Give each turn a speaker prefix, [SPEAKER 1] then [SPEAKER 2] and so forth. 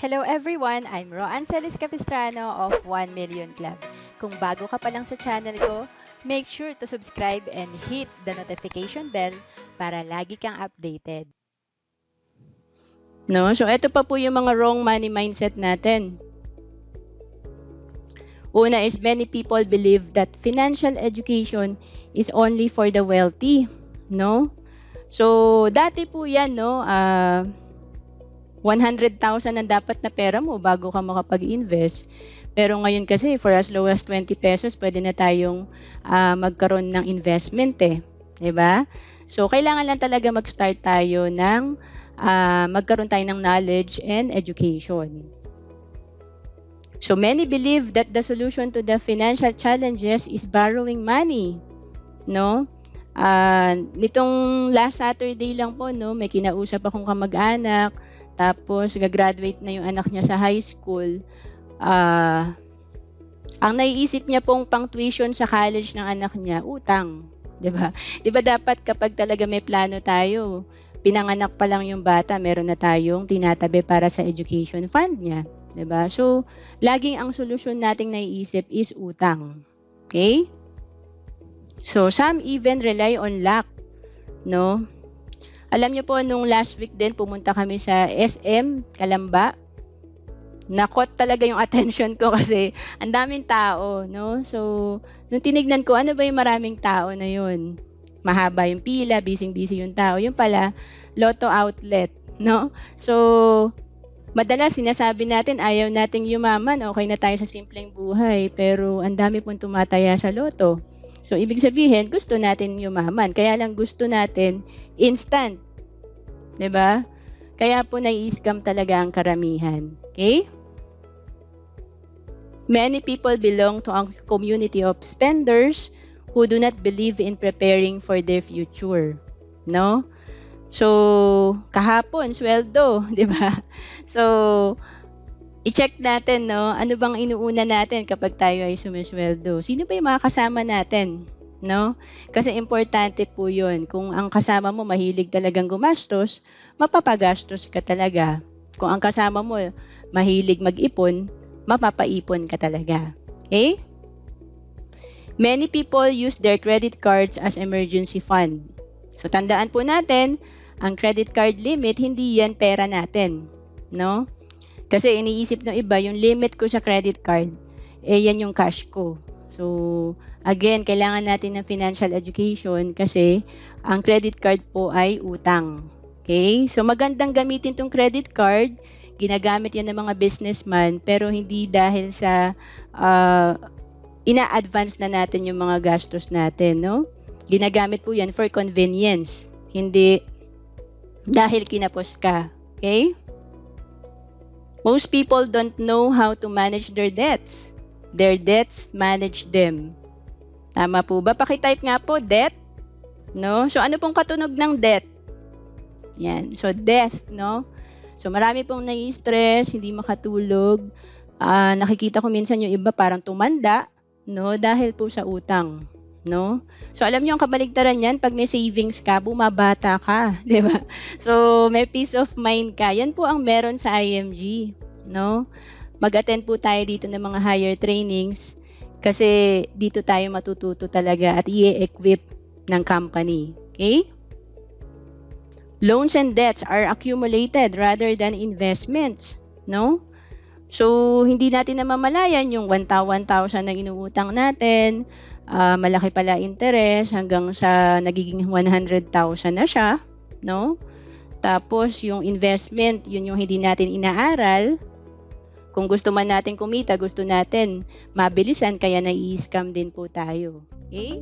[SPEAKER 1] Hello everyone! I'm Roan Celis Capistrano of 1 Million Club. Kung bago ka pa lang sa channel ko, make sure to subscribe and hit the notification bell para lagi kang updated.
[SPEAKER 2] No? So, ito pa po yung mga wrong money mindset natin. Una is many people believe that financial education is only for the wealthy. No? So, dati po yan, no? 100,000 ang dapat na pera mo bago ka makapag-invest. Pero ngayon kasi, for as low as 20 pesos, pwede na tayong magkaroon ng investment eh. Diba? So, kailangan lang talaga mag-start tayo ng magkaroon tayo ng knowledge and education. So, many believe that the solution to the financial challenges is borrowing money. No? Nitong last Saturday lang po, no, may kinausap akong kamag-anak, tapos gagraduate na yung anak niya sa high school. Ang naiisip niya pong pang tuition sa college ng anak niya, utang. 'Di ba? 'Di ba dapat kapag talaga may plano tayo, pinanganak pa lang yung bata, meron na tayong tinatabi para sa education fund niya. 'Di ba? So, laging ang solusyon nating naiisip is utang. Okay? So, some even rely on luck, no? Alam niyo po, nung last week din, pumunta kami sa SM, Calamba. Nakot talaga yung attention ko kasi ang daming tao, no? So, nung tinignan ko, ano ba yung maraming tao na yun? Mahaba yung pila, busy-busy yung tao. Yung pala, Lotto outlet, no? So, madalas sinasabi natin, ayaw nating yumaman, okay na tayo sa simpleng buhay, pero ang dami pong tumataya sa Lotto. So, ibig sabihin, gusto natin yumaman. Kaya lang gusto natin instant. 'Di ba? Kaya po nai-scam talaga ang karamihan. Okay? Many people belong to a community of spenders who do not believe in preparing for their future. No? So, kahapon, sweldo, 'di ba? So, i-check natin, no? Ano bang inuuna natin kapag tayo ay sumisweldo? Sino ba yung mga kasama natin? No? Kasi importante po yun. Kung ang kasama mo mahilig talagang gumastos, mapapagastos ka talaga. Kung ang kasama mo mahilig mag-ipon, mapapaipon ka talaga. Okay? Many people use their credit cards as emergency fund. So, tandaan po natin, ang credit card limit, hindi yan pera natin. No? Kasi iniisip ng iba, yung limit ko sa credit card, yan yung cash ko. So, again, kailangan natin ng financial education kasi ang credit card po ay utang. Okay? So, magandang gamitin tong credit card. Ginagamit yan ng mga businessman, pero hindi dahil sa ina-advance na natin yung mga gastos natin, no? Ginagamit po yan for convenience, hindi dahil kinapos ka. Okay? Most people don't know how to manage their debts. Their debts manage them. Tama po ba? Pakitype nga po, debt. No? So, ano pong katunog ng debt? Yan. So, death, no? So, marami pong nai-stress, hindi makatulog. Nakikita ko minsan yung iba parang tumanda, no? Dahil po sa utang. No? So, alam niyo ang kabaligtaran yan, pag may savings ka, bumabata ka, 'di ba? So, may peace of mind ka. Yan po ang meron sa IMG, no? Mag-attend po tayo dito ng mga higher trainings kasi dito tayo matututo talaga at i-equip ng company. Okay? Loans and debts are accumulated rather than investments, no? So, hindi natin namamalayan yung 1,000 na inuutang natin, malaki pala interest hanggang sa nagiging 100,000 na siya, no? Tapos yung investment, yun yung hindi natin inaaral. Kung gusto man natin kumita, gusto natin mabilisan, kaya nai-scam din po tayo. Okay?